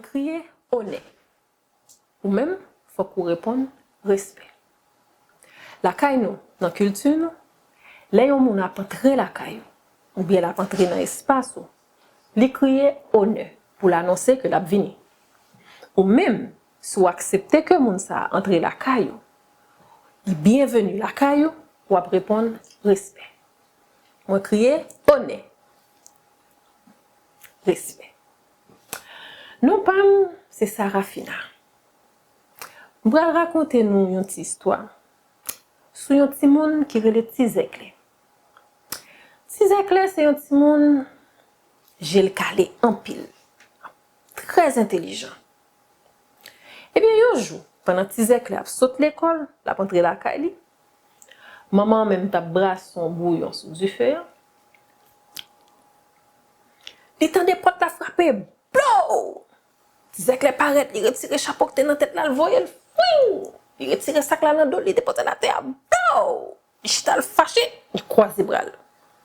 crier honnête. Ou même, faut qu'on réponde respect. La caille nous, dans la culture, nous, là, on a entré la caille, ou bien la entré dans l'espace, li crier honneur pour l'annoncer que la vini. Ou même, si accepter que moun sa entre la caille, bienvenue la caille, ou répondre respect. Moi crier honneur. Respect. Non pas, c'est Sarafina. Je vais raconter nous une petite histoire sur un petit monde qui relève Tizekle. Tizekle, c'est un petit monde, j'ai le calé en pile, très intelligent. Eh bien, un jour, pendant Tizekle a sauté l'école, la rentré la caille, maman même t'a brasse son bouillon sur du feu. Il tend des potes la frapper, blow! Tizekle paraît, il retire le chapeau que t'es dans la tête là, le voyait, il retire le sac là dans le dos, il dépose la terre, blow! Il chita le fâché, il croise les bras.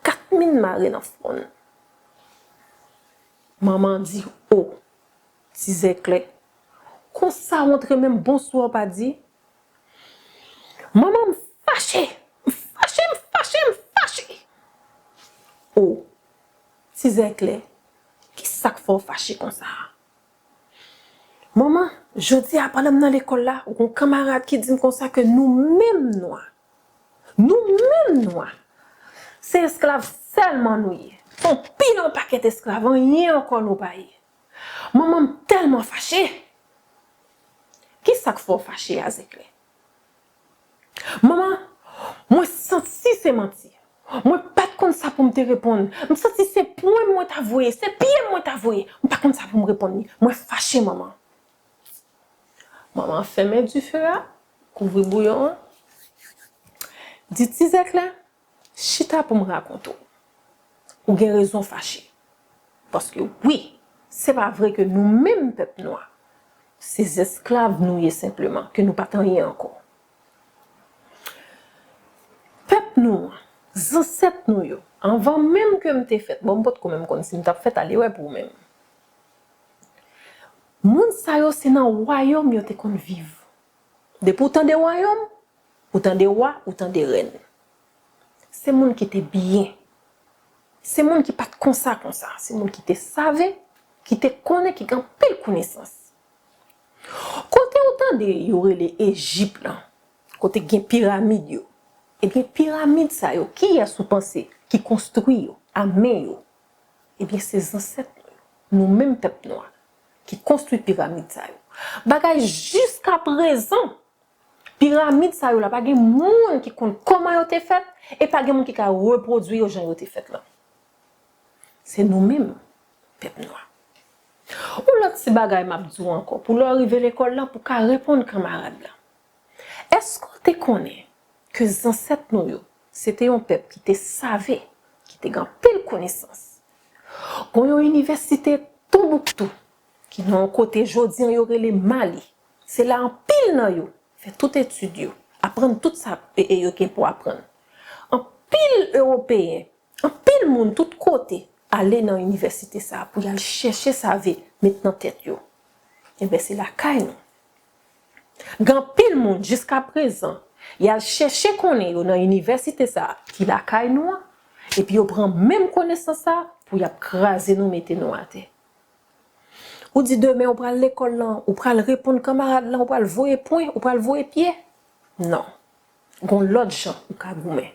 4000 marées dans le front. Maman dit, oh, Tizekle, comme ça, montre même bonsoir pas dit. Maman me fâché. Oh, Tizekle, qui ça qu'il faut fâcher comme ça? Maman, je dis à pendant dans l'école là, ou un camarade qui dit comme ça que nous-mêmes noirs, c'est esclaves seulement nous. On pile un paquet d'esclaves, rien encore nous pays. Maman tellement fâchée. Qui ça qu'il faut fâcher à Zekle? Maman, moi senti c'est menti. Moi pas comme ça pour me te répondre. Je senti c'est point moi t'avouer, c'est pied moi t'avouer. Pas comme ça pour me répondre. Moi fâché maman. Maman ferme du feu là, couvre bouillon. Dit Tizekle, chita pour me raconter. Ou gen raison fâché. Parce que oui, c'est pas vrai que nous-mêmes peuple noir, ces esclaves nous simplement que nous pas rien encore. Peuple noir, ancêtres nous avant même que m'te fait, bon pas quand même comme si m't'a fait aller ouais pour même. Moun sa yo c'est dans royaume yo te kon vivre. De pourtant des royaumes, autant des rois, autant des reines. C'est moun qui était bien. C'est moun qui pas comme ça. C'est moun qui te savait, qui te connaît, qui gagne pile connaissance. Côté autant de yore les Égypte là, côté gen pyramide yo. Et bien pyramide ça yo, qui a sous pensé, qui construit yo, à main yo. Et bien ces ancêtres nous même peuple noir qui construit pyramide ça yo. Bagay jusqu'à présent pyramide ça yo là pas gen moun qui compte comment yo te fait et pas gen moun qui ka reproduire yo jan yo te fait là. C'est nous-mêmes peuple noir. Ou l'autre si bagay m'a dit encore pour leur arriver l'école là pour ka répondre camarade là. Est-ce qu'on te connaît que les ancêtres nous c'était un peuple qui te savait, qui te gagne pile connaissance. Quand une université Tombouctou qui dans côté jodi en yoré les Mali. C'est là en pile nan yo fait tout étude apprendre tout ça et yo pour apprendre. En pile européen, en pile monde tout côté aller dans l'université ça pour aller chercher sa vie maintenant tête yo. Et ben c'est la caille non. Gan pile monde jusqu'à présent, il a cherché connait dans l'université ça qui la caille noir et puis on prend même connaissance ça pour y craser nous mettre nous à terre. Ou dit demain on prend l'école là, ou prend répondre camarade là, on prend le voyer point, on prend le voyer pied. Non. Gon l'autre gens ou ka goumen.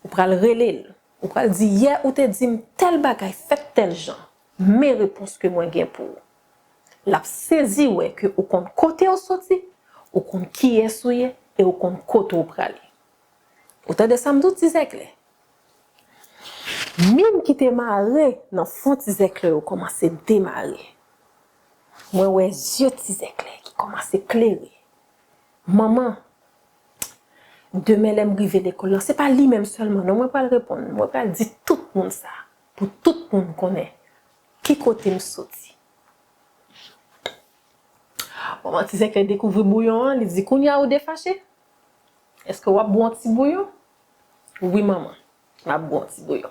Ou prend le relais, ou prend dire hier ou te dit tel bagay fait tel genre. Mes réponses que moi gain pour. La saisi ouais que ou compte côté au sorti, ou compte qui est souillé et ou compte côté au pralé. Autant de ça me doute Tizekle. Mine qui te marre dans fond Tizekle ou commence démarrer. Moi ouais yeux Tizekle qui commence éclairer. Maman demain l'aime river l'école, c'est pas lui même seulement, non moi pas le répondre, moi pas dire tout le monde ça pour tout le monde connaît qui côté me sorti. Maman Tizekle découvre bouillon, il dit qu'on y a ou défâché. Est-ce que vous avez un petit bouillon? Oui maman, m'a bon petit bouillon.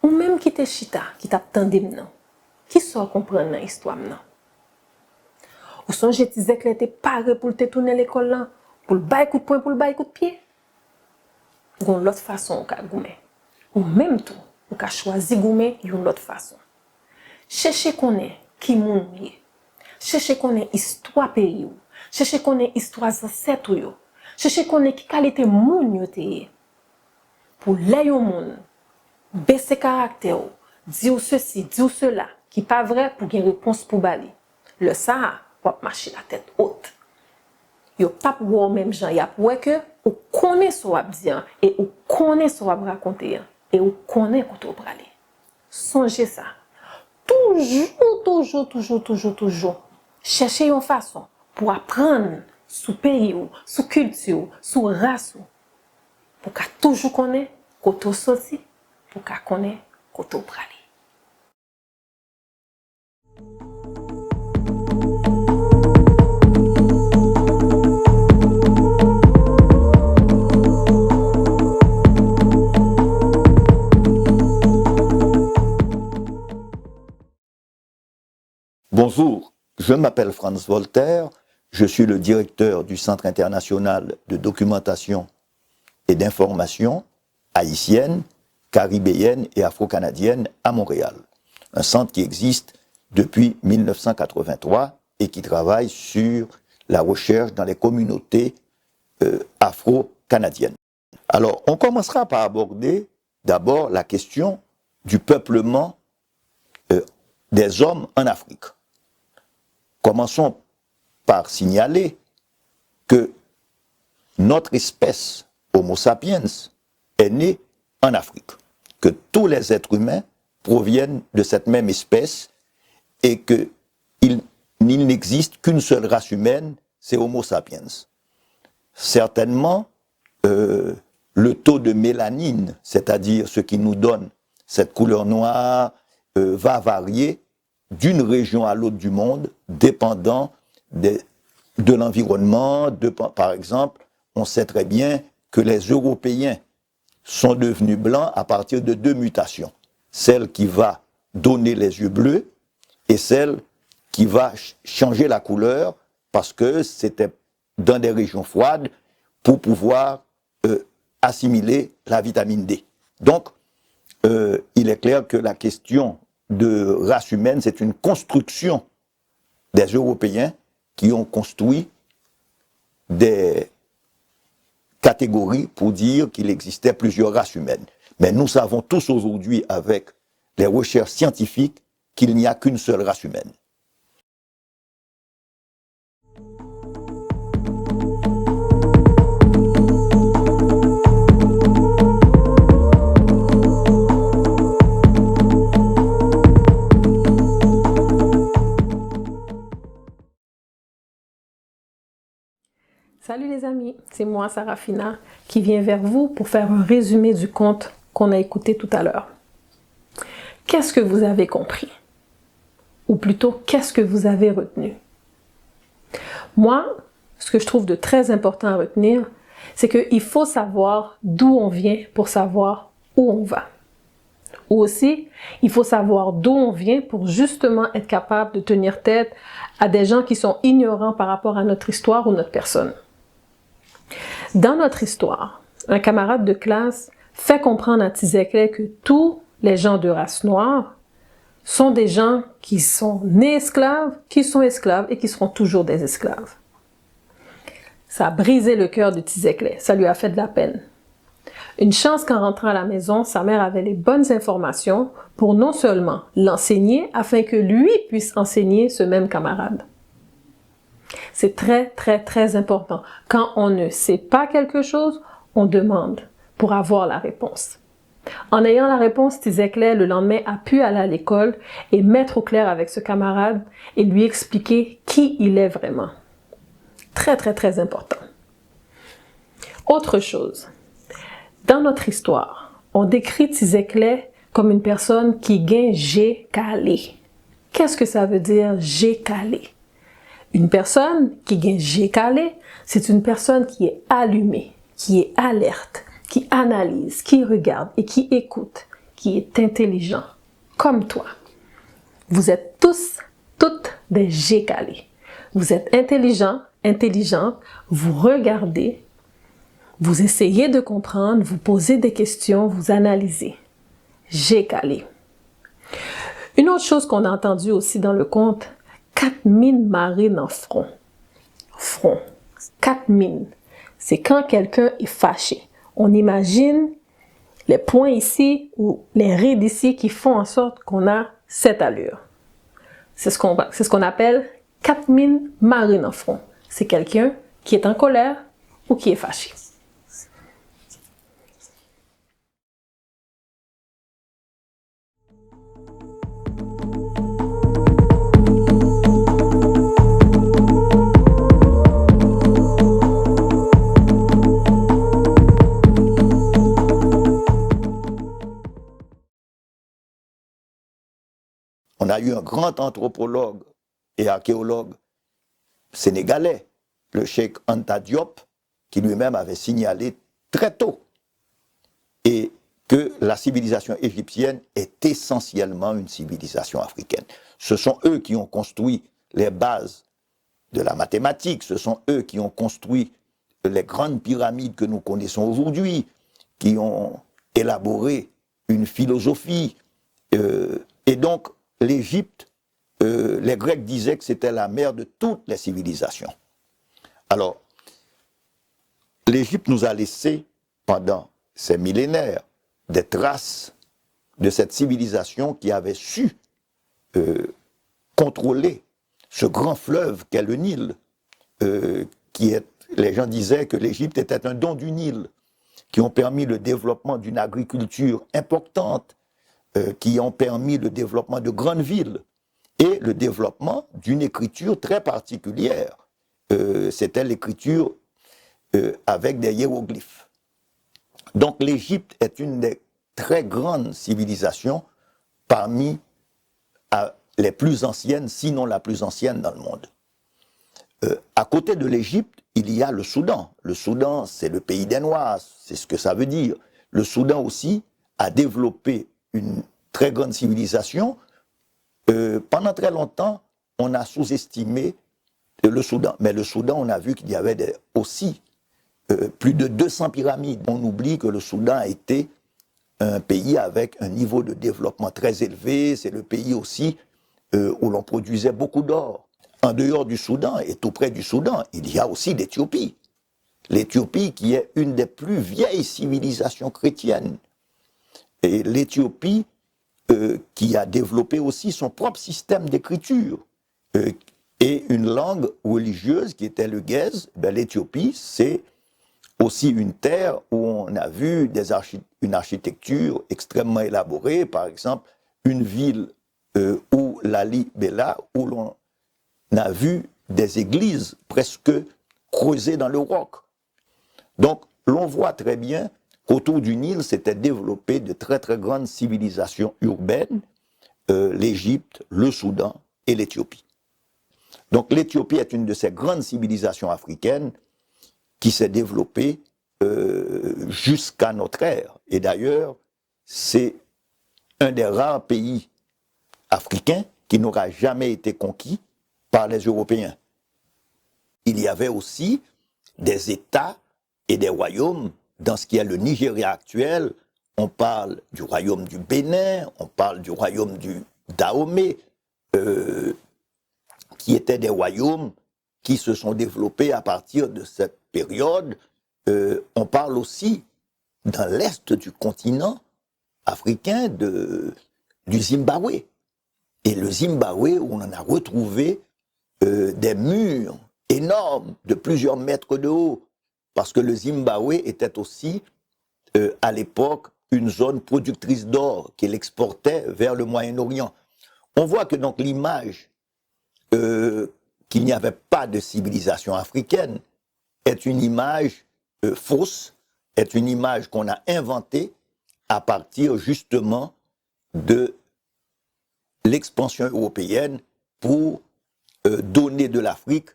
ou même qui te chita, qui t'attendait maintenant, qui sort comprendre dans l'histoire maintenant. Ou songe Tizek là était paré pour te tourner l'école là, pour le bail coup de poing, pour le bail coup de pied. Gon l'autre façon ka goumen. Ou même tout, ou ka choisi goumen yon l'autre façon. Chercher connaît qui moun lié. Chercher connaît histoire pays ou. Chercher connaît histoire ancêtre yo. Chercher connaît qui qualité moun yo te. Pour les yon moun baisser caractère ou, dire ceci, dire cela, qui pas vrai pour une réponse pour bali. Le ça, ou marcher la tête haute. Yo pas pour même gens, y a pour que ou connaît ce wap dire et ou connaît ce wap raconter et ou connaît koto brale. Songez ça. Toujours. Cherchez une façon pour apprendre sous pays ou, sous culture, sous race ou, pour qu'à toujours connaître koto sorti, pour qu'à connaître koto brale. Bonjour, je m'appelle Franz Voltaire, je suis le directeur du Centre international de documentation et d'information haïtienne, caribéenne et afro-canadienne à Montréal. Un centre qui existe depuis 1983 et qui travaille sur la recherche dans les communautés afro-canadiennes. Alors, on commencera par aborder d'abord la question du peuplement des hommes en Afrique. Commençons par signaler que notre espèce Homo sapiens est née en Afrique, que tous les êtres humains proviennent de cette même espèce et qu'il n'existe qu'une seule race humaine, c'est Homo sapiens. Certainement, le taux de mélanine, c'est-à-dire ce qui nous donne cette couleur noire, va varier d'une région à l'autre du monde, dépendant de l'environnement. Par exemple, on sait très bien que les Européens sont devenus blancs à partir de deux mutations. Celle qui va donner les yeux bleus et celle qui va changer la couleur parce que c'était dans des régions froides pour pouvoir assimiler la vitamine D. Donc, il est clair que la question de race humaine, c'est une construction des Européens qui ont construit des catégories pour dire qu'il existait plusieurs races humaines. Mais nous savons tous aujourd'hui, avec les recherches scientifiques, qu'il n'y a qu'une seule race humaine. Salut les amis, c'est moi Sarafina qui vient vers vous pour faire un résumé du conte qu'on a écouté tout à l'heure. Qu'est-ce que vous avez compris? Ou plutôt, qu'est-ce que vous avez retenu? Moi, ce que je trouve de très important à retenir, c'est qu'il faut savoir d'où on vient pour savoir où on va. Ou aussi, il faut savoir d'où on vient pour justement être capable de tenir tête à des gens qui sont ignorants par rapport à notre histoire ou notre personne. Dans notre histoire, un camarade de classe fait comprendre à Tizekle que tous les gens de race noire sont des gens qui sont nés esclaves, qui sont esclaves et qui seront toujours des esclaves. Ça a brisé le cœur de Tizekle, ça lui a fait de la peine. Une chance qu'en rentrant à la maison, sa mère avait les bonnes informations pour non seulement l'enseigner, afin que lui puisse enseigner ce même camarade. C'est très important. Quand on ne sait pas quelque chose, on demande pour avoir la réponse. En ayant la réponse, Tizekle, le lendemain, a pu aller à l'école et mettre au clair avec ce camarade et lui expliquer qui il est vraiment. Très important. Autre chose. Dans notre histoire, on décrit Tizekle comme une personne qui gagne j'ai calé. Qu'est-ce que ça veut dire j'ai calé? Une personne qui gagne j'ai calé, c'est une personne qui est allumée, qui est alerte, qui analyse, qui regarde et qui écoute, qui est intelligent, comme toi. Vous êtes tous, toutes des G calés. Vous êtes intelligents, intelligentes, vous regardez, vous essayez de comprendre, vous posez des questions, vous analysez. G calé. Une autre chose qu'on a entendue aussi dans le conte, 4 mines marines en front. Front. 4 mines. C'est quand quelqu'un est fâché. On imagine les points ici ou les rides ici qui font en sorte qu'on a cette allure. C'est ce qu'on appelle 4 mines marines en front. C'est quelqu'un qui est en colère ou qui est fâché. On a eu un grand anthropologue et archéologue sénégalais, le cheikh Anta Diop, qui lui-même avait signalé très tôt et que la civilisation égyptienne est essentiellement une civilisation africaine. Ce sont eux qui ont construit les bases de la mathématique, ce sont eux qui ont construit les grandes pyramides que nous connaissons aujourd'hui, qui ont élaboré une philosophie. Et donc, l'Égypte, les Grecs disaient que c'était la mère de toutes les civilisations. Alors, l'Égypte nous a laissé, pendant ces millénaires, des traces de cette civilisation qui avait su contrôler ce grand fleuve qu'est le Nil, les gens disaient que l'Égypte était un don du Nil, qui ont permis le développement d'une agriculture importante, qui ont permis le développement de grandes villes et le développement d'une écriture très particulière. C'était l'écriture avec des hiéroglyphes. Donc l'Égypte est une des très grandes civilisations parmi les plus anciennes, sinon la plus ancienne dans le monde. À côté de l'Égypte, il y a le Soudan. Le Soudan, c'est le pays des Noirs, c'est ce que ça veut dire. Le Soudan aussi a développé une très grande civilisation. Pendant très longtemps, on a sous-estimé le Soudan. Mais le Soudan, on a vu qu'il y avait aussi plus de 200 pyramides. On oublie que le Soudan a été un pays avec un niveau de développement très élevé. C'est le pays aussi où l'on produisait beaucoup d'or. En dehors du Soudan et tout près du Soudan, il y a aussi l'Éthiopie. L'Éthiopie qui est une des plus vieilles civilisations chrétiennes. Et l'Éthiopie qui a développé aussi son propre système d'écriture et une langue religieuse qui était le Gèze. L'Éthiopie, c'est aussi une terre où on a vu une architecture extrêmement élaborée, par exemple une ville où Lalibela, où l'on a vu des églises presque creusées dans le roc. Donc l'on voit très bien qu'autour du Nil s'étaient développées de très très grandes civilisations urbaines, l'Égypte, le Soudan et l'Éthiopie. Donc l'Éthiopie est une de ces grandes civilisations africaines qui s'est développée jusqu'à notre ère. Et d'ailleurs, c'est un des rares pays africains qui n'aura jamais été conquis par les Européens. Il y avait aussi des États et des royaumes. Dans ce qui est le Nigeria actuel, on parle du royaume du Bénin, on parle du royaume du Dahomey, qui étaient des royaumes qui se sont développés à partir de cette période. On parle aussi, dans l'est du continent africain, du Zimbabwe. Et le Zimbabwe, où on en a retrouvé des murs énormes de plusieurs mètres de haut, parce que le Zimbabwe était aussi, à l'époque, une zone productrice d'or qu'il exportait vers le Moyen-Orient. On voit que donc l'image qu'il n'y avait pas de civilisation africaine est une image fausse, est une image qu'on a inventée à partir justement de l'expansion européenne pour donner de l'Afrique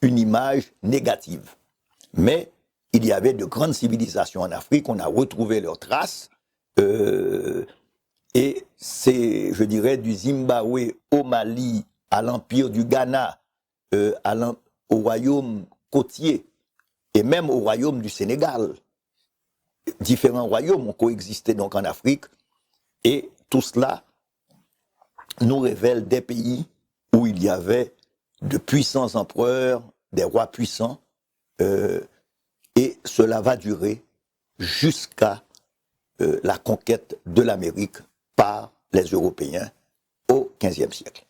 une image négative. Mais il y avait de grandes civilisations en Afrique, on a retrouvé leurs traces, Et c'est, je dirais, du Zimbabwe au Mali, à l'Empire du Ghana, au royaume côtier, et même au royaume du Sénégal. Différents royaumes ont coexisté donc en Afrique, et tout cela nous révèle des pays où il y avait de puissants empereurs, des rois puissants, et cela va durer jusqu'à la conquête de l'Amérique par les Européens au XVe siècle.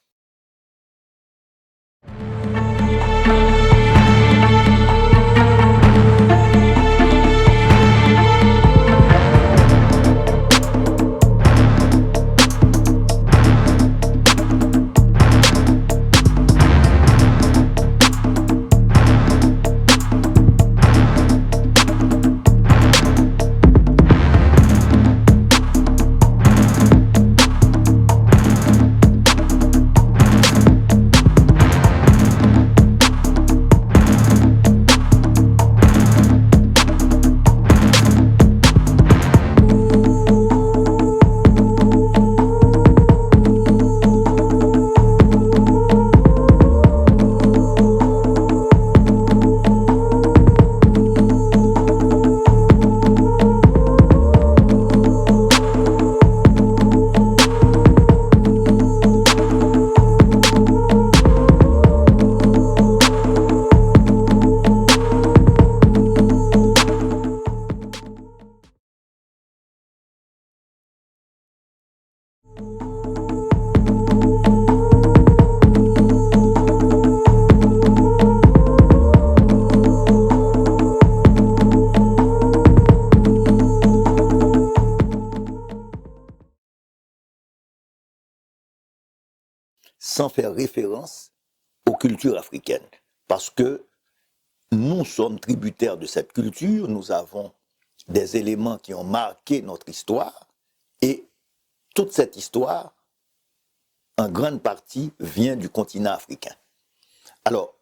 Sans faire référence aux cultures africaines. Parce que nous sommes tributaires de cette culture, nous avons des éléments qui ont marqué notre histoire, et toute cette histoire, en grande partie, vient du continent africain. Alors,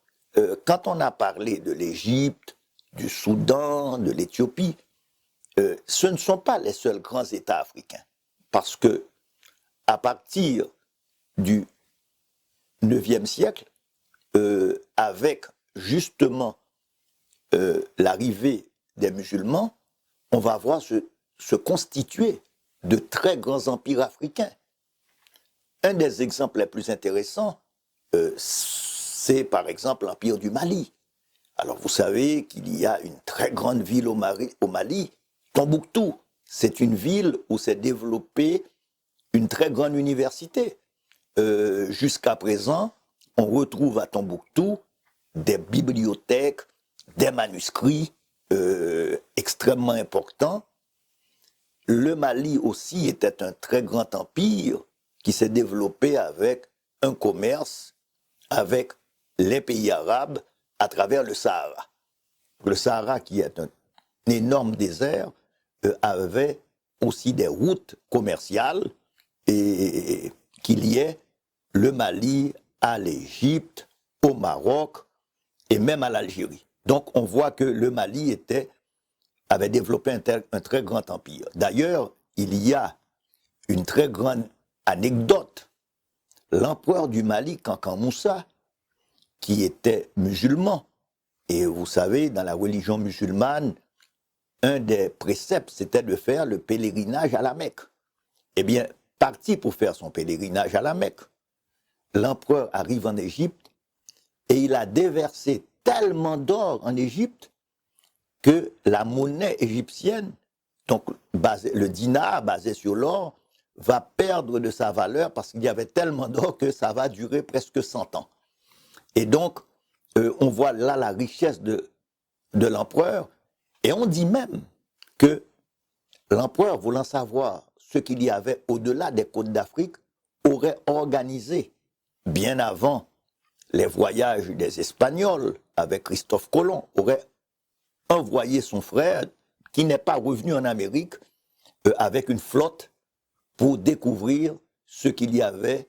quand on a parlé de l'Égypte, du Soudan, de l'Éthiopie, ce ne sont pas les seuls grands États africains. Parce que, à partir du IXe siècle, avec justement l'arrivée des musulmans, on va voir se constituer de très grands empires africains. Un des exemples les plus intéressants, c'est par exemple l'empire du Mali. Alors vous savez qu'il y a une très grande ville au Mali, Tombouctou. C'est une ville où s'est développée une très grande université. Jusqu'à présent, on retrouve à Tombouctou des bibliothèques, des manuscrits extrêmement importants. Le Mali aussi était un très grand empire qui s'est développé avec un commerce avec les pays arabes à travers le Sahara. Le Sahara, qui est un énorme désert, avait aussi des routes commerciales et qui liaient le Mali à l'Égypte, au Maroc et même à l'Algérie. Donc on voit que le Mali avait développé un très grand empire. D'ailleurs, il y a une très grande anecdote. L'empereur du Mali, Kankan Moussa, qui était musulman, et vous savez, dans la religion musulmane, un des préceptes, c'était de faire le pèlerinage à la Mecque. Eh bien, parti pour faire son pèlerinage à la Mecque, l'empereur arrive en Égypte et il a déversé tellement d'or en Égypte que la monnaie égyptienne, donc le dinar basé sur l'or, va perdre de sa valeur parce qu'il y avait tellement d'or que ça va durer presque 100 ans. Et donc, on voit là la richesse de l'empereur, et on dit même que l'empereur, voulant savoir ce qu'il y avait au-delà des côtes d'Afrique, aurait organisé, bien avant les voyages des Espagnols avec Christophe Colomb, aurait envoyé son frère, qui n'est pas revenu en Amérique, avec une flotte pour découvrir ce qu'il y avait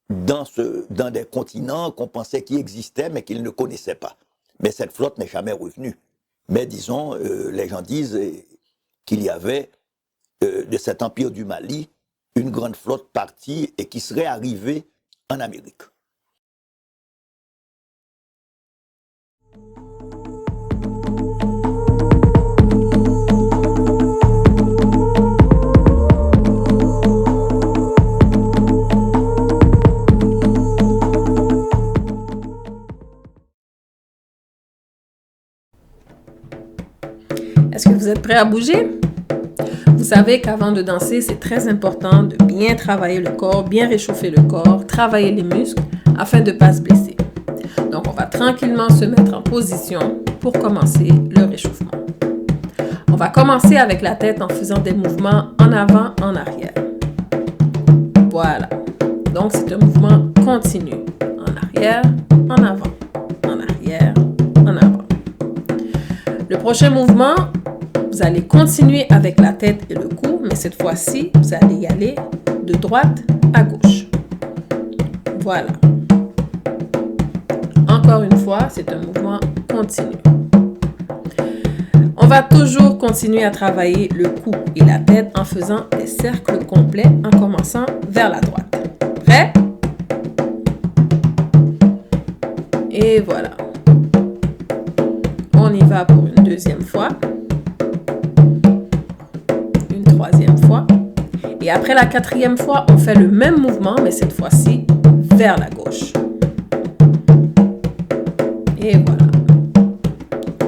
dans des continents qu'on pensait qu'ils existaient, mais qu'ils ne connaissaient pas. Mais cette flotte n'est jamais revenue. Mais disons, les gens disent qu'il y avait de cet empire du Mali, une grande flotte partie et qui serait arrivée en Amérique. Est-ce que vous êtes prêts à bouger? Vous savez qu'avant de danser, c'est très important de bien travailler le corps, bien réchauffer le corps, travailler les muscles afin de ne pas se blesser. Donc, on va tranquillement se mettre en position pour commencer le réchauffement. On va commencer avec la tête en faisant des mouvements en avant, en arrière. Voilà. Donc, c'est un mouvement continu. En arrière, en avant, en arrière, en avant. Le prochain mouvement, vous allez continuer avec la tête et le cou, mais cette fois-ci, vous allez y aller de droite à gauche. Voilà. Encore une fois, c'est un mouvement continu. On va toujours continuer à travailler le cou et la tête en faisant des cercles complets en commençant vers la droite. Prêt? Et voilà. On y va pour une deuxième fois. Une troisième fois. Et après la quatrième fois, on fait le même mouvement, mais cette fois-ci, vers la gauche. Et voilà.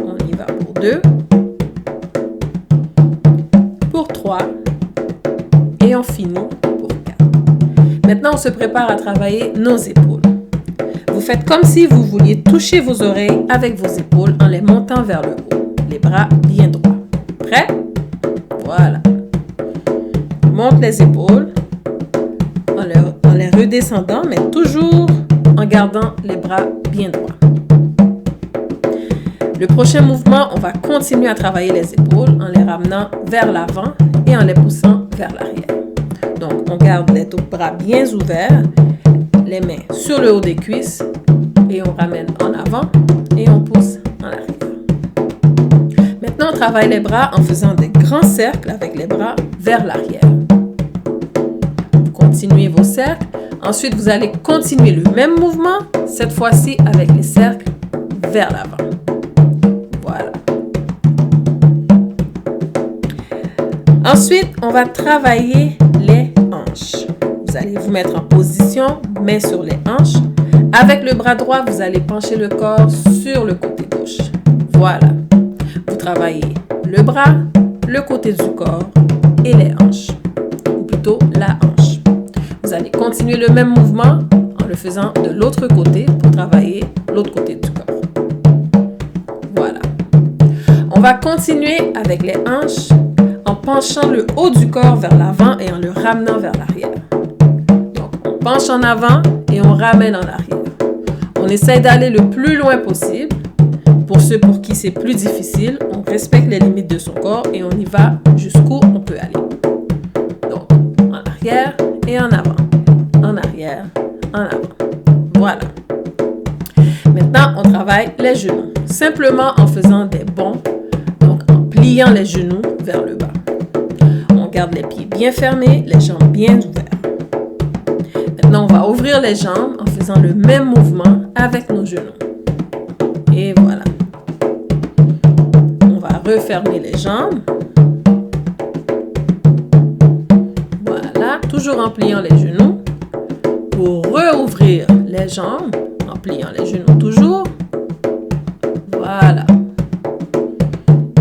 On y va pour 2. Pour 3. Et on finit pour 4. Maintenant, on se prépare à travailler nos épaules. Vous faites comme si vous vouliez toucher vos oreilles avec vos épaules en les montant vers le haut. Les bras bien droits. Prêt? Voilà. Monte les épaules en les redescendant, mais toujours en gardant les bras bien droits. Le prochain mouvement, on va continuer à travailler les épaules en les ramenant vers l'avant et en les poussant vers l'arrière. Donc, on garde les bras bien ouverts, les mains sur le haut des cuisses et on ramène en avant et on pousse en arrière. Maintenant, on travaille les bras en faisant des grands cercles avec les bras vers l'arrière. Vous continuez vos cercles. Ensuite, vous allez continuer le même mouvement, cette fois-ci avec les cercles vers l'avant. Voilà. Ensuite, on va travailler les hanches. Vous allez vous mettre en position, main sur les hanches. Avec le bras droit, vous allez pencher le corps sur le côté gauche. Voilà. Vous travaillez le bras, le côté du corps et les hanches. Ou plutôt la hanche. Vous allez continuer le même mouvement en le faisant de l'autre côté pour travailler l'autre côté du corps. Voilà. On va continuer avec les hanches en penchant le haut du corps vers l'avant et en le ramenant vers l'arrière. Donc, on penche en avant et on ramène en arrière. On essaie d'aller le plus loin possible. Pour ceux pour qui c'est plus difficile, on respecte les limites de son corps et on y va jusqu'où on peut aller. Donc, en arrière et en avant. En arrière, en avant. Voilà. Maintenant, on travaille les genoux. Simplement en faisant des bonds, donc en pliant les genoux vers le bas. On garde les pieds bien fermés, les jambes bien ouvertes. Maintenant, on va ouvrir les jambes en faisant le même mouvement avec nos genoux. Et voilà. On va refermer les jambes. Voilà, toujours en pliant les genoux. Pour rouvrir les jambes, en pliant les genoux toujours. Voilà.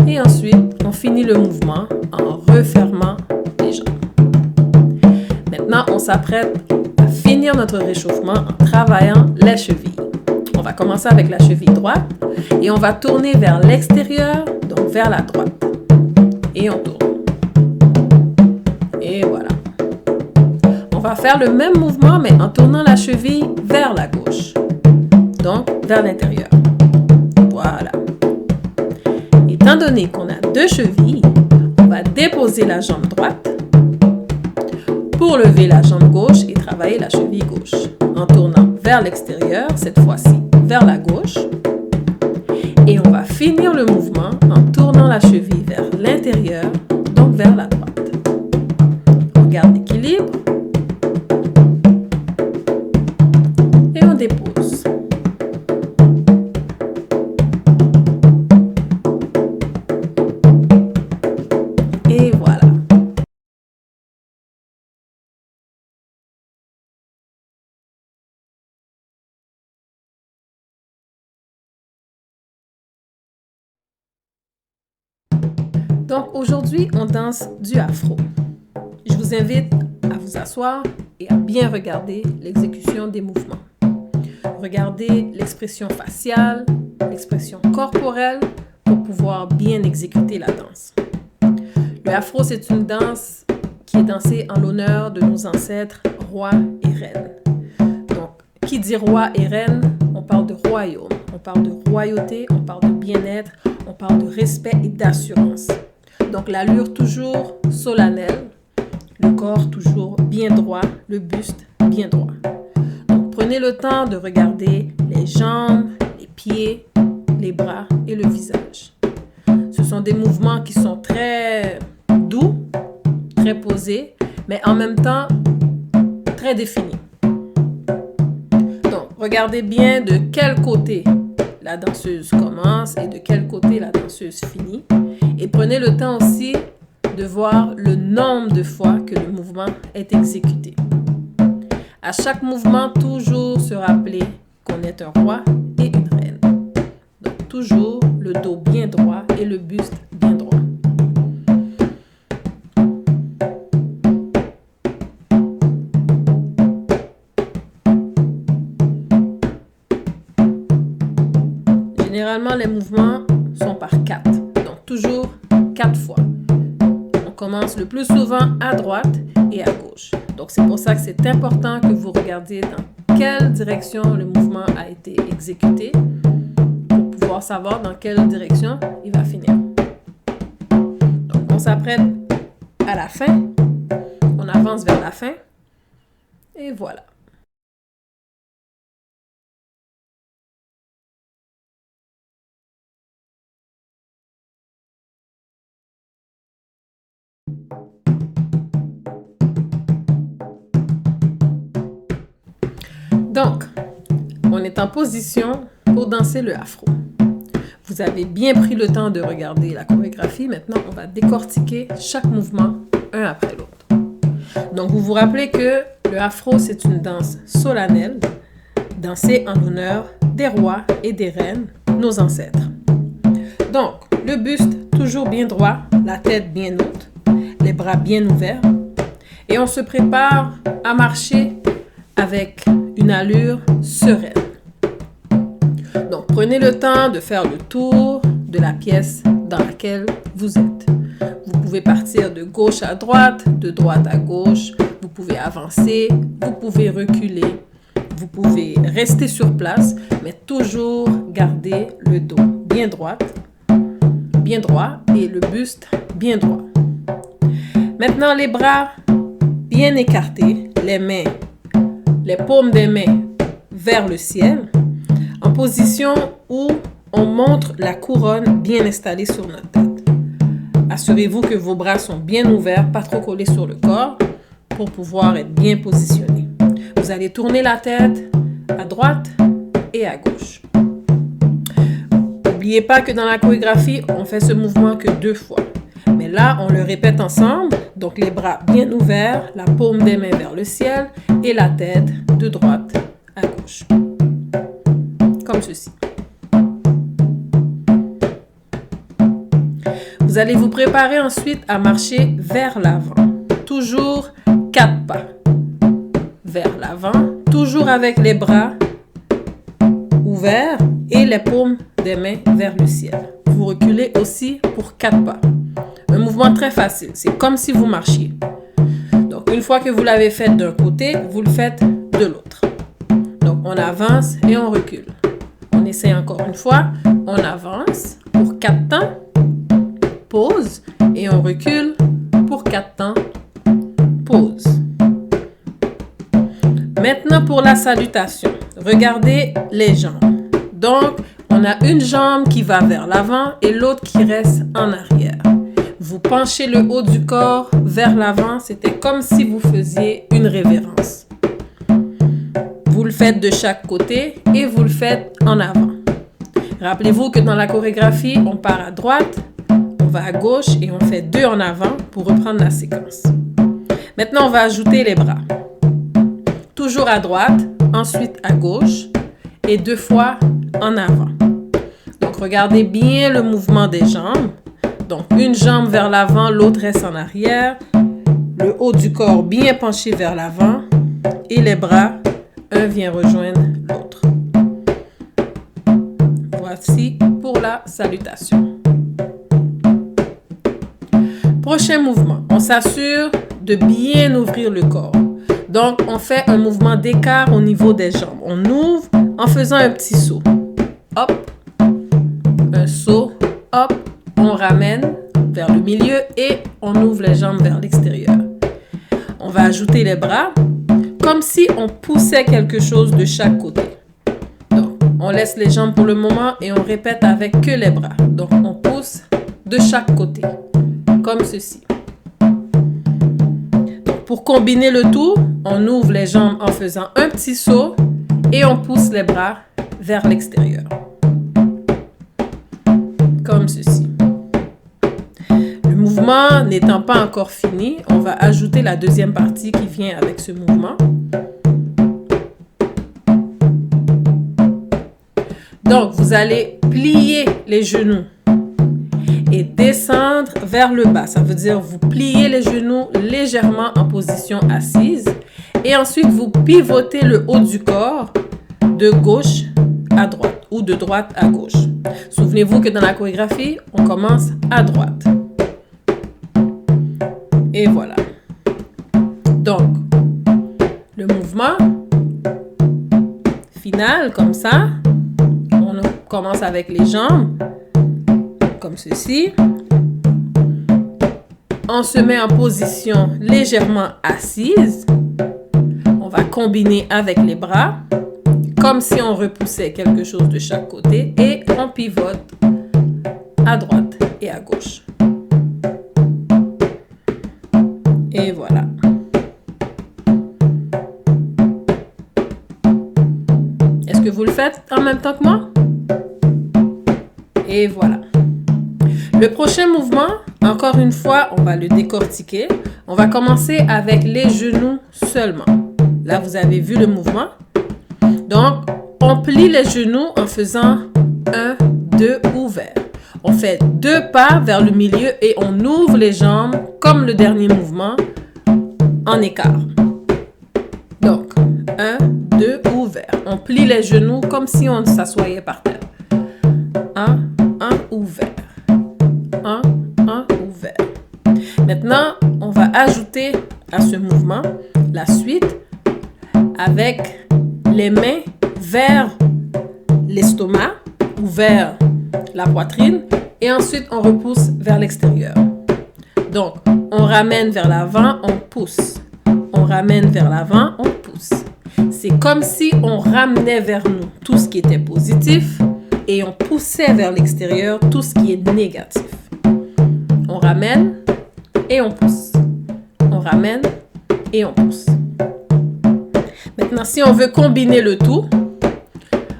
Et ensuite, on finit le mouvement en refermant les jambes. Maintenant, on s'apprête à finir notre réchauffement en travaillant les chevilles. On va commencer avec la cheville droite et on va tourner vers l'extérieur, donc vers la droite. Et on tourne. Et voilà. On va faire le même mouvement mais en tournant la cheville vers la gauche. Donc, vers l'intérieur. Voilà. Étant donné qu'on a deux chevilles, on va déposer la jambe droite pour lever la jambe gauche et travailler la cheville gauche. En tournant vers l'extérieur, cette fois-ci vers la gauche. Et on va finir le mouvement en tournant la cheville vers l'intérieur, donc vers la droite. Donc aujourd'hui, on danse du afro. Je vous invite à vous asseoir et à bien regarder l'exécution des mouvements. Regardez l'expression faciale, l'expression corporelle pour pouvoir bien exécuter la danse. Le afro, c'est une danse qui est dansée en l'honneur de nos ancêtres rois et reines. Donc, qui dit roi et reine, on parle de royaume, on parle de royauté, on parle de bien-être, on parle de respect et d'assurance. Donc, l'allure toujours solennelle, le corps toujours bien droit, le buste bien droit. Donc, prenez le temps de regarder les jambes, les pieds, les bras et le visage. Ce sont des mouvements qui sont très doux, très posés, mais en même temps très définis. Donc, regardez bien de quel côté la danseuse commence et de quel côté la danseuse finit. Et prenez le temps aussi de voir le nombre de fois que le mouvement est exécuté. À chaque mouvement, toujours se rappeler qu'on est un roi et une reine. Donc, toujours le dos bien droit et le buste bien droit. Généralement, les mouvements sont par 4. Donc, toujours 4 fois. On commence le plus souvent à droite et à gauche. Donc, c'est pour ça que c'est important que vous regardiez dans quelle direction le mouvement a été exécuté pour pouvoir savoir dans quelle direction il va finir. Donc, on s'apprête à la fin. On avance vers la fin. Et voilà. Donc, on est en position pour danser le afro. Vous avez bien pris le temps de regarder la chorégraphie. Maintenant, on va décortiquer chaque mouvement un après l'autre. Donc, vous vous rappelez que le afro, c'est une danse solennelle, dansée en l'honneur des rois et des reines, nos ancêtres. Donc, le buste toujours bien droit, la tête bien haute, les bras bien ouverts. Et on se prépare à marcher avec une allure sereine. Donc, prenez le temps de faire le tour de la pièce dans laquelle vous êtes. Vous pouvez partir de gauche à droite, de droite à gauche. Vous pouvez avancer, vous pouvez reculer. Vous pouvez rester sur place, mais toujours garder le dos bien droit et le buste bien droit. Maintenant, les bras bien écartés, les paumes des mains vers le ciel, en position où on montre la couronne bien installée sur notre tête. Assurez-vous que vos bras sont bien ouverts, pas trop collés sur le corps, pour pouvoir être bien positionnés. Vous allez tourner la tête à droite et à gauche. N'oubliez pas que dans la chorégraphie, on fait ce mouvement que 2 fois. Mais là, on le répète ensemble. Donc, les bras bien ouverts, la paume des mains vers le ciel et la tête de droite à gauche. Comme ceci. Vous allez vous préparer ensuite à marcher vers l'avant. Toujours 4 pas. Vers l'avant, toujours avec les bras ouverts et les paumes des mains vers le ciel. Vous reculez aussi pour 4 pas. Un mouvement très facile, c'est comme si vous marchiez. Donc, une fois que vous l'avez fait d'un côté, vous le faites de l'autre. Donc, on avance et on recule. On essaie encore une fois. On avance pour 4 temps, pause, et on recule pour 4 temps, pause. Maintenant, pour la salutation, regardez les jambes. Donc, on a une jambe qui va vers l'avant et l'autre qui reste en arrière. Vous penchez le haut du corps vers l'avant, c'était comme si vous faisiez une révérence. Vous le faites de chaque côté et vous le faites en avant. Rappelez-vous que dans la chorégraphie, on part à droite, on va à gauche et on fait 2 en avant pour reprendre la séquence. Maintenant, on va ajouter les bras. Toujours à droite, ensuite à gauche et 2 fois en avant. Donc, regardez bien le mouvement des jambes. Donc, une jambe vers l'avant, l'autre reste en arrière. Le haut du corps bien penché vers l'avant. Et les bras, un vient rejoindre l'autre. Voici pour la salutation. Prochain mouvement, on s'assure de bien ouvrir le corps. Donc, on fait un mouvement d'écart au niveau des jambes. On ouvre en faisant un petit saut. Hop, un saut, hop, on ramène vers le milieu et on ouvre les jambes vers l'extérieur. On va ajouter les bras comme si on poussait quelque chose de chaque côté. Donc, on laisse les jambes pour le moment et on répète avec que les bras. Donc, on pousse de chaque côté, comme ceci. Donc, pour combiner le tout, on ouvre les jambes en faisant un petit saut et on pousse les bras vers l'extérieur. Comme ceci. Le mouvement n'étant pas encore fini, on va ajouter la deuxième partie qui vient avec ce mouvement. Donc, vous allez plier les genoux et descendre vers le bas. Ça veut dire vous pliez les genoux légèrement en position assise et ensuite vous pivotez le haut du corps de gauche à droite ou de droite à gauche. Souvenez-vous que dans la chorégraphie, on commence à droite. Et voilà. Donc, le mouvement final, comme ça, on commence avec les jambes, comme ceci. On se met en position légèrement assise. On va combiner avec les bras, comme si on repoussait quelque chose de chaque côté et on pivote à droite et à gauche. Et voilà. Est-ce que vous le faites en même temps que moi? Et voilà. Le prochain mouvement, encore une fois, on va le décortiquer. On va commencer avec les genoux seulement. Là, vous avez vu le mouvement. Donc, on plie les genoux en faisant 1, 2 ouverts. On fait 2 pas vers le milieu et on ouvre les jambes comme le dernier mouvement en écart. Donc, 1, 2 ouverts. On plie les genoux comme si on s'assoyait par terre. 1 ouvert. 1 ouvert. Maintenant, on va ajouter à ce mouvement la suite avec les mains vers l'estomac ou vers la poitrine et ensuite on repousse vers l'extérieur. Donc, on ramène vers l'avant, on pousse. On ramène vers l'avant, on pousse. C'est comme si on ramenait vers nous tout ce qui était positif et on poussait vers l'extérieur tout ce qui est négatif. On ramène et on pousse. On ramène et on pousse. Maintenant, si on veut combiner le tout,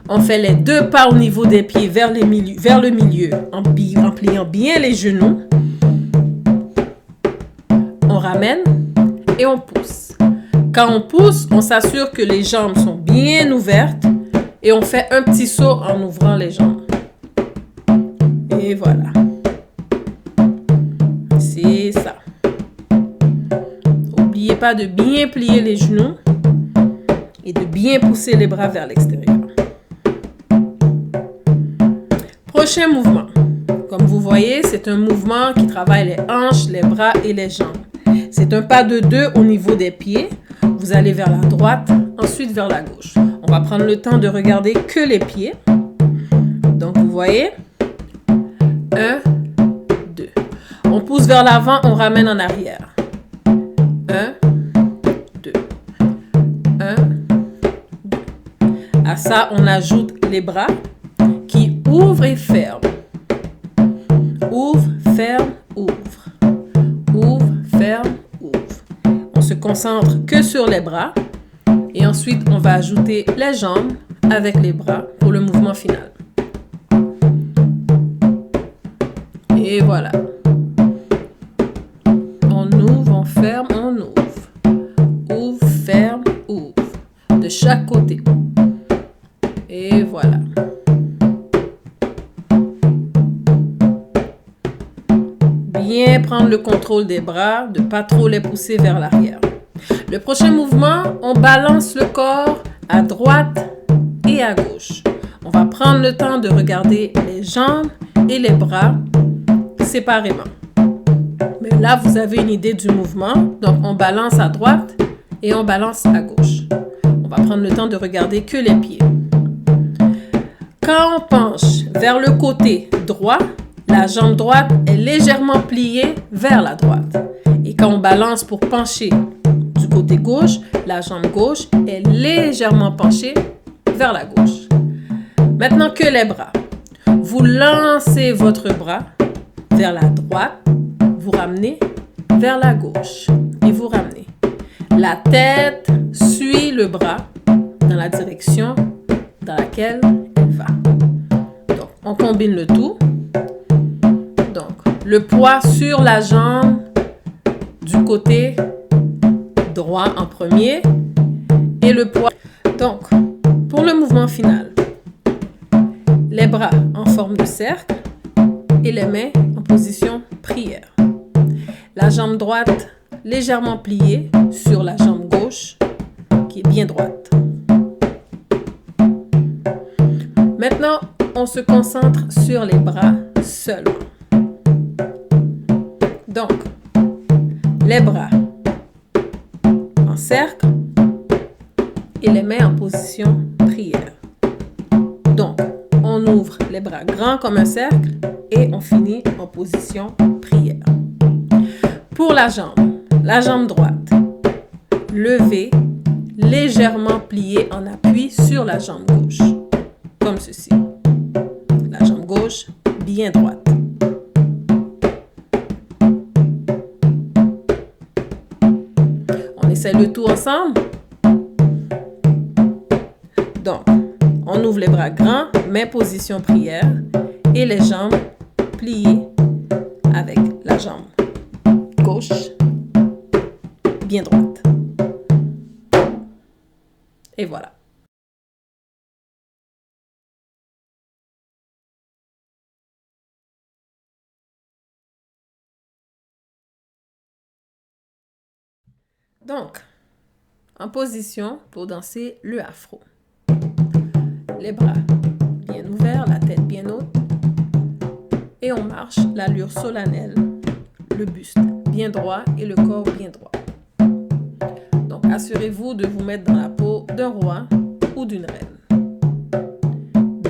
on fait les 2 pas au niveau des pieds vers le milieu en pliant bien les genoux. On ramène et on pousse. Quand on pousse, on s'assure que les jambes sont bien ouvertes et on fait un petit saut en ouvrant les jambes. Et voilà. C'est ça. N'oubliez pas de bien plier les genoux et de bien pousser les bras vers l'extérieur. Prochain mouvement. Comme vous voyez, c'est un mouvement qui travaille les hanches, les bras et les jambes. C'est un pas de 2 au niveau des pieds. Vous allez vers la droite, ensuite vers la gauche. On va prendre le temps de regarder que les pieds. Donc, vous voyez, 1, 2. On pousse vers l'avant, on ramène en arrière. 1, 2. 1, 2. À ça, on ajoute les bras qui ouvrent et ferment. Ouvre, ferme, ouvre. Ouvre, ferme, ouvre. On se concentre que sur les bras. Et ensuite, on va ajouter les jambes avec les bras pour le mouvement final. Et voilà. On ouvre, on ferme, on ouvre. Ouvre, ferme, ouvre. De chaque côté. Et voilà. bien prendre le contrôle des bras, de pas trop les pousser vers l'arrière. Le prochain mouvement, on balance le corps à droite et à gauche. On va prendre le temps de regarder les jambes et les bras séparément. Mais là, vous avez une idée du mouvement. Donc, on balance à droite et on balance à gauche. On va prendre le temps de regarder que les pieds. Quand on penche vers le côté droit, la jambe droite est légèrement pliée vers la droite. Et quand on balance pour pencher du côté gauche, la jambe gauche est légèrement penchée vers la gauche. Maintenant que les bras. Vous lancez votre bras vers la droite, vous ramenez vers la gauche et vous ramenez. La tête suit le bras dans la direction dans laquelle elle va. Donc, on combine le tout. Donc, le poids sur la jambe du côté droit en premier et le poids. Donc, pour le mouvement final, les bras en forme de cercle et les mains en position prière. La jambe droite légèrement pliée sur la jambe gauche qui est bien droite. Maintenant, on se concentre sur les bras seulement. Donc, les bras en cercle et les mains en position prière. Donc, on ouvre les bras grands comme un cercle et on finit en position prière. Pour la jambe droite, levée, légèrement pliée en appui sur la jambe gauche, comme ceci. La jambe gauche bien droite. On essaie le tout ensemble. Donc, on ouvre les bras grands, main position prière et les jambes pliées avec la jambe gauche bien droite. Et voilà. Donc, en position pour danser le afro. Les bras bien ouverts, la tête bien haute. Et on marche l'allure solennelle, le buste bien droit et le corps bien droit. Donc, assurez-vous de vous mettre dans la peau d'un roi ou d'une reine.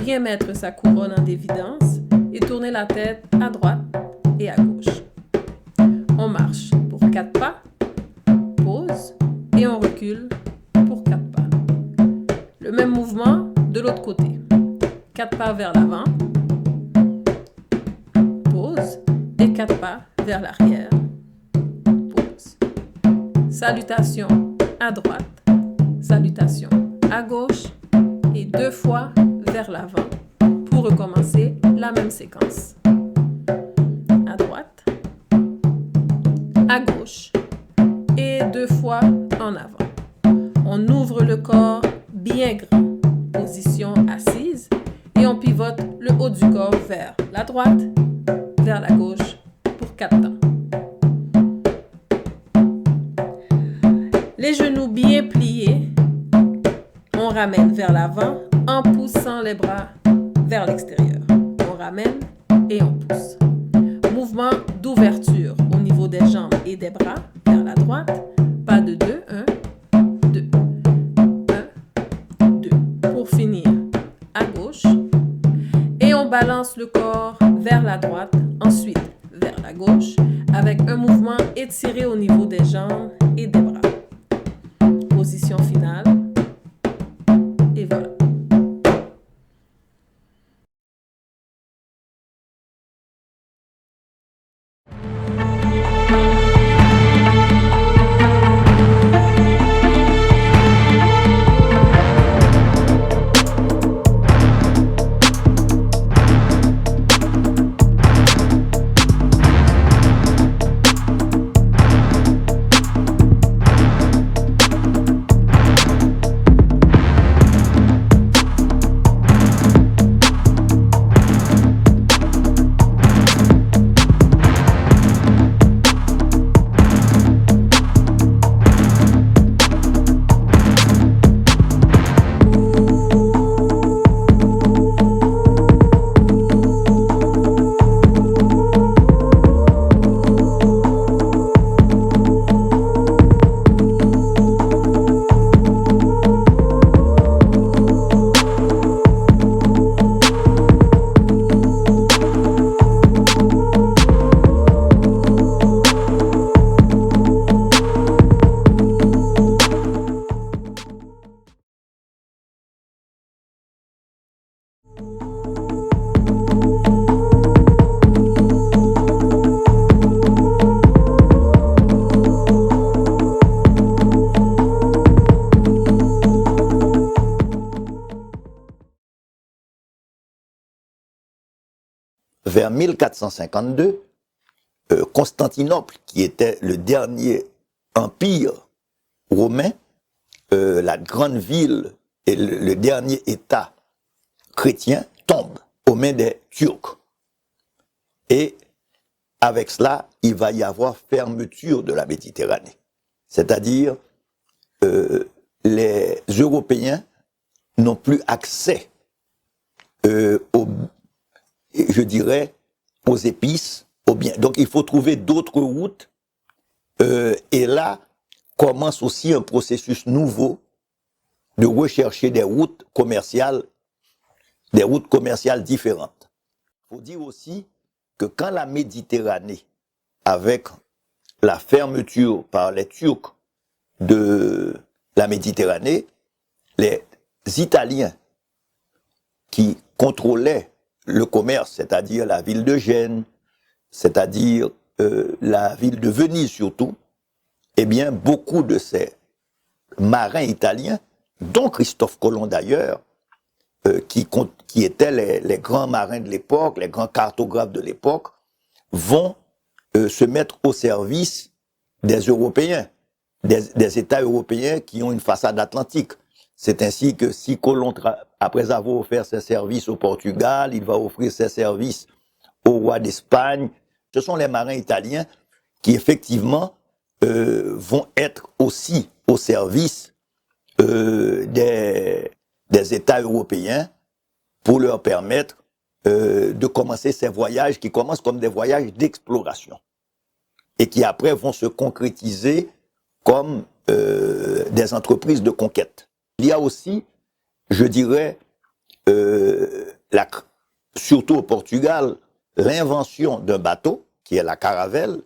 Bien mettre sa couronne en évidence et tourner la tête à droite et à gauche. On marche pour 4 pas, pause et on recule pour 4 pas. Le même mouvement de l'autre côté. 4 pas vers l'avant, pause et 4 pas vers l'arrière, pause. Salutation à droite, salutation à gauche et 2 fois vers l'avant pour recommencer la même séquence. À droite, à gauche et 2 fois en avant. On ouvre le corps bien grand, position assise et on pivote le haut du corps vers la droite, vers la gauche pour 4 temps. Les genoux bien pliés, on ramène vers l'avant en poussant les bras vers l'extérieur. On ramène et on pousse. Mouvement d'ouverture au niveau des jambes et des bras vers la droite. Pas de 2, 1, 2. 1, 2. Pour finir, à gauche. Et on balance le corps vers la droite, ensuite vers la gauche, avec un mouvement étiré au niveau des jambes et des bras. Position finale. Et voilà. vers 1452, Constantinople, qui était le dernier empire romain, la grande ville et le dernier État chrétien, tombe aux mains des Turcs. Et avec cela, il va y avoir fermeture de la Méditerranée. C'est-à-dire, les Européens n'ont plus accès je dirais, aux épices, aux biens. Donc il faut trouver d'autres routes. Et là commence aussi un processus nouveau de rechercher des routes commerciales différentes. Il faut dire aussi que quand la Méditerranée, avec la fermeture par les Turcs de la Méditerranée, les Italiens qui contrôlaient le commerce, c'est-à-dire la ville de Gênes, c'est-à-dire la ville de Venise surtout, eh bien, beaucoup de ces marins italiens, dont Christophe Colomb d'ailleurs, qui étaient les grands marins de l'époque, les grands cartographes de l'époque, vont se mettre au service des Européens, des États européens qui ont une façade atlantique. C'est ainsi que si Colomb, après avoir offert ses services au Portugal, il va offrir ses services au roi d'Espagne. Ce sont les marins italiens qui effectivement vont être aussi au service des États européens pour leur permettre de commencer ces voyages qui commencent comme des voyages d'exploration et qui après vont se concrétiser comme des entreprises de conquête. Il y a aussi, je dirais, surtout au Portugal, l'invention d'un bateau, qui est la caravelle,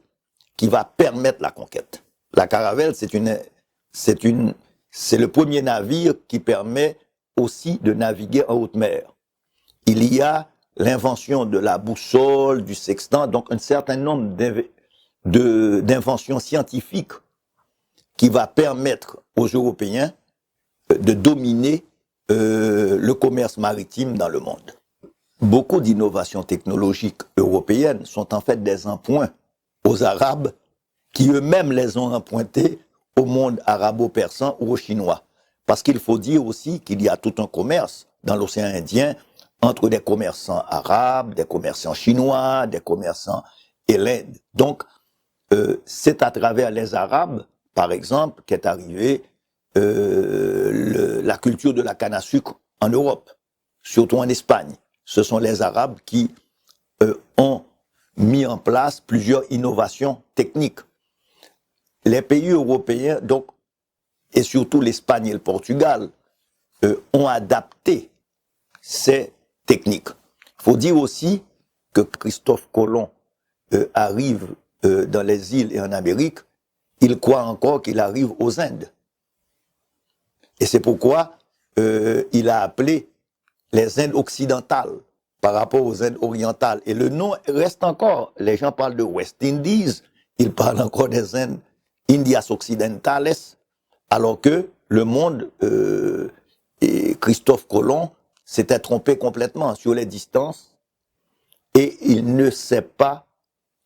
qui va permettre la conquête. La caravelle, c'est le premier navire qui permet aussi de naviguer en haute mer. Il y a l'invention de la boussole, du sextant, donc un certain nombre d'inventions scientifiques qui va permettre aux Européens de dominer le commerce maritime dans le monde. Beaucoup d'innovations technologiques européennes sont en fait des emprunts aux Arabes qui eux-mêmes les ont empruntés au monde arabo-persan ou aux Chinois. Parce qu'il faut dire aussi qu'il y a tout un commerce dans l'océan Indien entre des commerçants arabes, des commerçants chinois, des commerçants et l'Inde. Donc, c'est à travers les Arabes, par exemple, qu'est arrivée la culture de la canne à sucre en Europe, surtout en Espagne. Ce sont les Arabes qui ont mis en place plusieurs innovations techniques. Les pays européens, donc, et surtout l'Espagne et le Portugal, ont adapté ces techniques. Il faut dire aussi que Christophe Colomb arrive dans les îles et en Amérique, il croit encore qu'il arrive aux Indes. Et c'est pourquoi il a appelé les Indes occidentales par rapport aux Indes orientales. Et le nom reste encore. Les gens parlent de West Indies, ils parlent encore des Indes Indias Occidentales, alors que le monde, et Christophe Colomb s'était trompé complètement sur les distances et il ne sait pas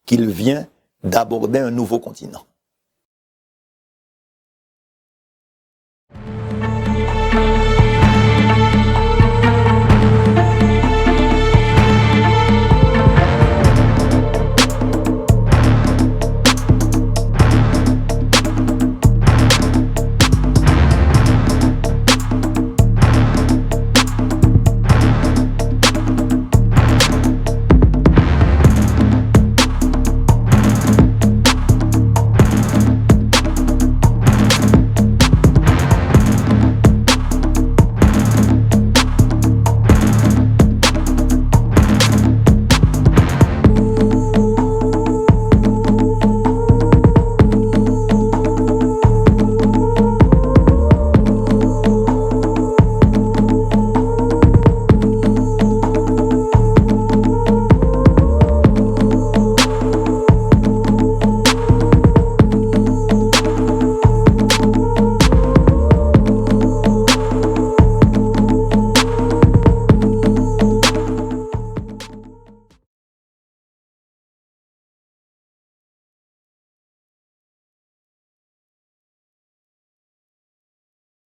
qu'il vient d'aborder un nouveau continent.